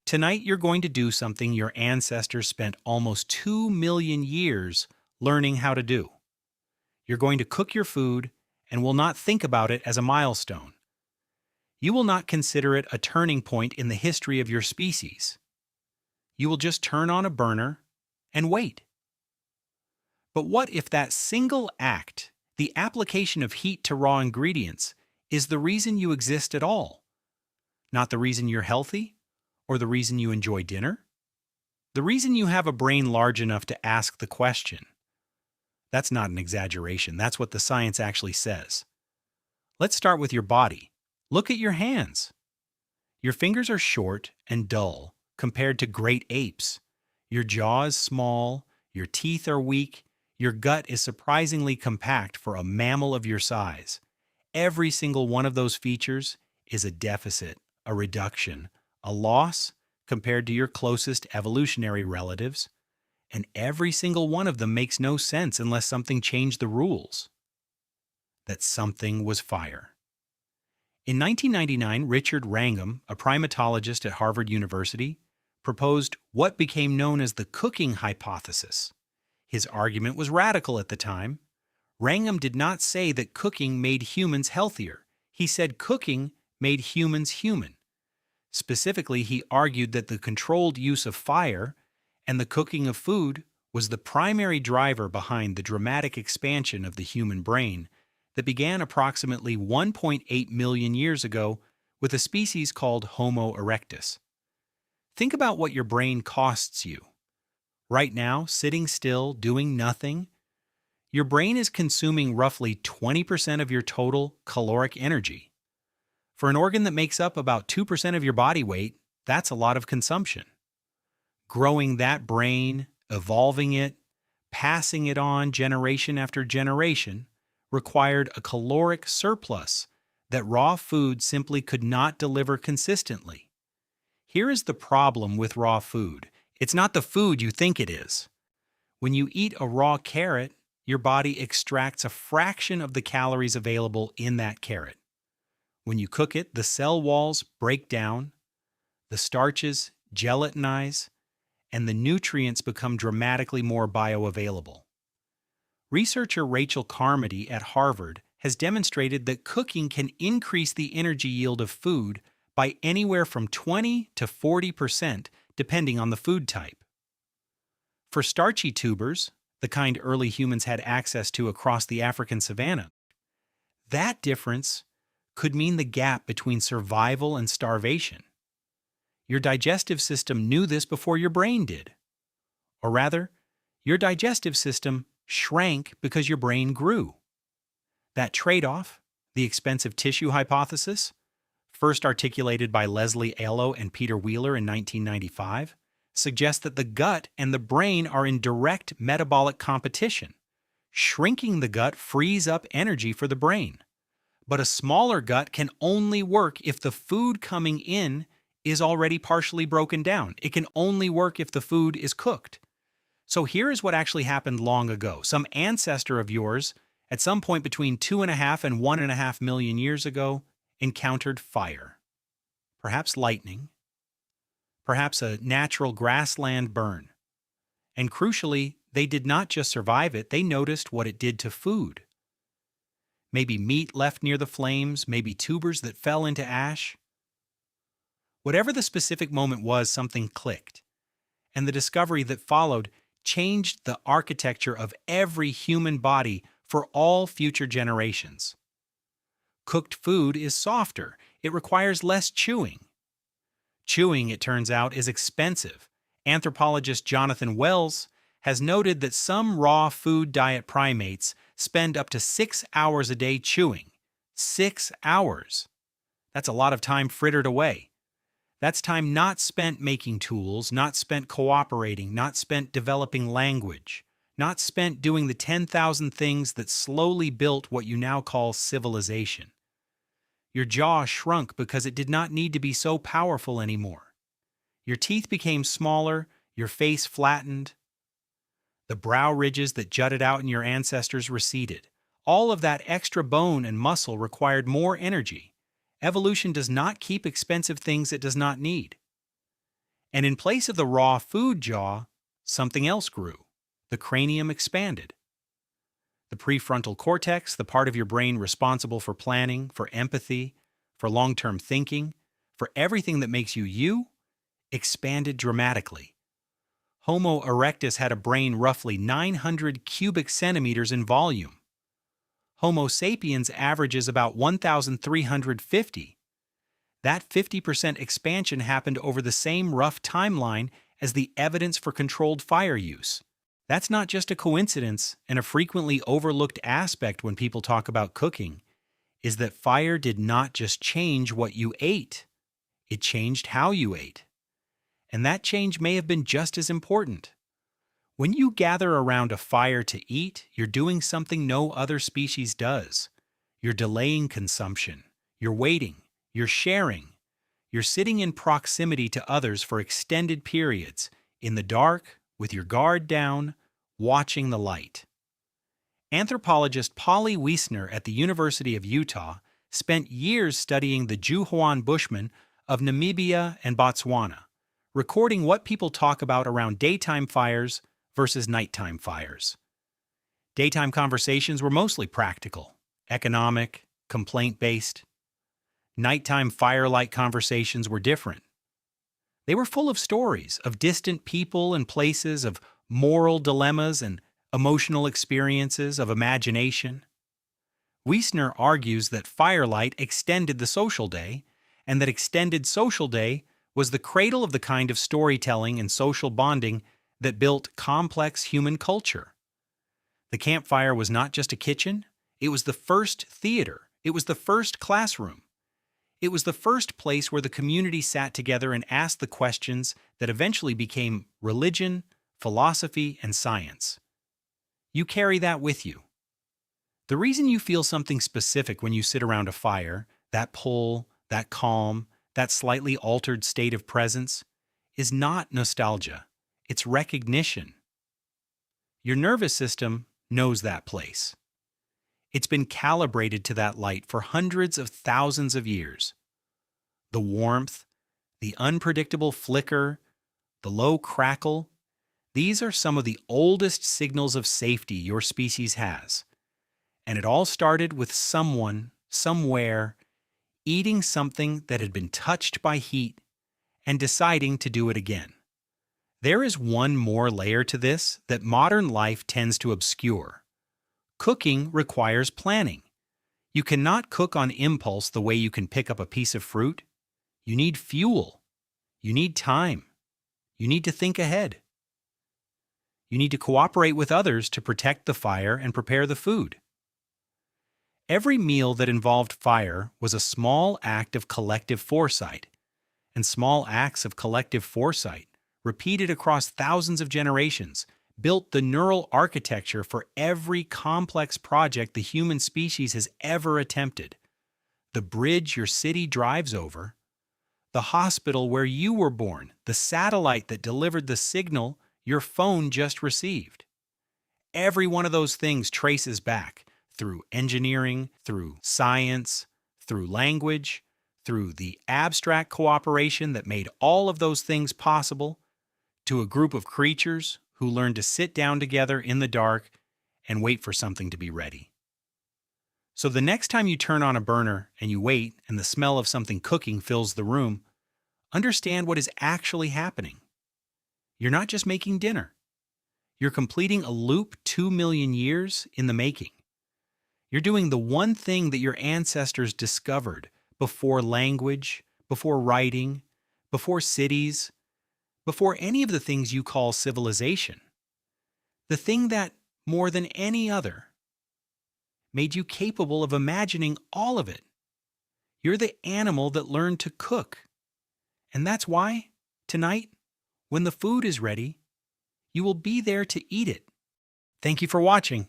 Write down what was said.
Tonight you're going to do something your ancestors spent almost 2 million years learning how to do. You're going to cook your food and will not think about it as a milestone. You will not consider it a turning point in the history of your species. You will just turn on a burner and wait. But what if that single act, the application of heat to raw ingredients, is the reason you exist at all? Not the reason you're healthy? Or the reason you enjoy dinner? The reason you have a brain large enough to ask the question. That's not an exaggeration. That's what the science actually says. Let's start with your body. Look at your hands. Your fingers are short and dull compared to great apes. Your jaw is small, your teeth are weak, your gut is surprisingly compact for a mammal of your size. Every single one of those features is a deficit, a reduction, a loss compared to your closest evolutionary relatives, and every single one of them makes no sense unless something changed the rules. That something was fire. In 1999, Richard Wrangham, a primatologist at Harvard University, proposed what became known as the cookinghypothesis. His argument was radical at the time. Wrangham did not say that cooking made humans healthier. He said cooking made humans human. Specifically, he argued that the controlled use of fire and the cooking of food was the primary driver behind the dramatic expansion of the human brain that began approximately 1.8 million years ago with a species called Homo erectus. Think about what your brain costs you. Right now, sitting still, doing nothing, your brain is consuming roughly 20% of your total caloric energy. For an organ that makes up about 2% of your body weight, that's a lot of consumption. Growing that brain, evolving it, passing it on generation after generation, required a caloric surplus that raw food simply could not deliver consistently. Here is the problem with raw food. It's not the food you think it is. When you eat a raw carrot, your body extracts a fraction of the calories available in that carrot. When you cook it, the cell walls break down, the starches gelatinize, and the nutrients become dramatically more bioavailable. Researcher Rachel Carmody at Harvard has demonstrated that cooking can increase the energy yield of food by anywhere from 20 to 40%, depending on the food type. For starchy tubers, the kind early humans had access to across the African savanna, that difference could mean the gap between survival and starvation. Your digestive system knew this before your brain did. Or rather, your digestive system shrank because your brain grew. That trade-off, the expensive tissue hypothesis, first articulated by Leslie Alo and Peter Wheeler in 1995, suggests that the gut and the brain are in direct metabolic competition. Shrinking the gut frees up energy for the brain. But a smaller gut can only work if the food coming in is already partially broken down. It can only work if the food is cooked. So here is what actually happened long ago. Some ancestor of yours, at some point between 2.5 and 1.5 million years ago, encountered fire. Perhaps lightning. Perhaps a natural grassland burn. And crucially, they did not just survive it, they noticed what it did to food. Maybe meat left near the flames, maybe tubers that fell into ash. Whatever the specific moment was, something clicked. And the discovery that followed changed the architecture of every human body for all future generations. Cooked food is softer. It requires less chewing. Chewing, it turns out, is expensive. Anthropologist Jonathan Wells has noted that some raw food diet primates spend up to 6 hours a day chewing. 6 hours. That's a lot of time frittered away. That's time not spent making tools, not spent cooperating, not spent developing language, not spent doing the 10,000 things that slowly built what you now call civilization. Your jaw shrunk because it did not need to be so powerful anymore. Your teeth became smaller, your face flattened. The brow ridges that jutted out in your ancestors receded. All of that extra bone and muscle required more energy. Evolution does not keep expensive things it does not need. And in place of the raw food jaw, something else grew. The cranium expanded. The prefrontal cortex, the part of your brain responsible for planning, for empathy, for long-term thinking, for everything that makes you you, expanded dramatically. Homo erectus had a brain roughly 900 cubic centimeters in volume. Homo sapiens averages about 1,350. That 50% expansion happened over the same rough timeline as the evidence for controlled fire use. That's not just a coincidence, and a frequently overlooked aspect when people talk about cooking is that fire did not just change what you ate, it changed how you ate. And that change may have been just as important. When you gather around a fire to eat, you're doing something no other species does. You're delaying consumption. You're waiting. You're sharing. You're sitting in proximity to others for extended periods, in the dark, with your guard down, watching the light. Anthropologist Polly Wiesner at the University of Utah spent years studying the Juhoan Bushmen of Namibia and Botswana, recording what people talk about around daytime fires versus nighttime fires. Daytime conversations were mostly practical, economic, complaint-based. Nighttime firelight conversations were different. They were full of stories of distant people and places, of moral dilemmas and emotional experiences, of imagination. Wiesner argues that firelight extended the social day, and that extended social day was the cradle of the kind of storytelling and social bonding that built complex human culture. The campfire was not just a kitchen, it was the first theater, it was the first classroom. It was the first place where the community sat together and asked the questions that eventually became religion, philosophy, and science. You carry that with you. The reason you feel something specific when you sit around a fire, that pull, that calm, that slightly altered state of presence, is not nostalgia, it's recognition. Your nervous system knows that place. It's been calibrated to that light for hundreds of thousands of years. The warmth, the unpredictable flicker, the low crackle, these are some of the oldest signals of safety your species has. And it all started with someone, somewhere, eating something that had been touched by heat and deciding to do it again. There is one more layer to this that modern life tends to obscure. Cooking requires planning. You cannot cook on impulse the way you can pick up a piece of fruit. You need fuel. You need time. You need to think ahead. You need to cooperate with others to protect the fire and prepare the food. Every meal that involved fire was a small act of collective foresight, and small acts of collective foresight, repeated across thousands of generations, built the neural architecture for every complex project the human species has ever attempted. The bridge your city drives over, the hospital where you were born, the satellite that delivered the signal your phone just received. Every one of those things traces back through engineering, through science, through language, through the abstract cooperation that made all of those things possible, to a group of creatures who learned to sit down together in the dark and wait for something to be ready. So the next time you turn on a burner and you wait and the smell of something cooking fills the room, understand what is actually happening. You're not just making dinner. You're completing a loop 2 million years in the making. You're doing the one thing that your ancestors discovered before language, before writing, before cities, before any of the things you call civilization. The thing that, more than any other, made you capable of imagining all of it. You're the animal that learned to cook. And that's why, tonight, when the food is ready, you will be there to eat it. Thank you for watching.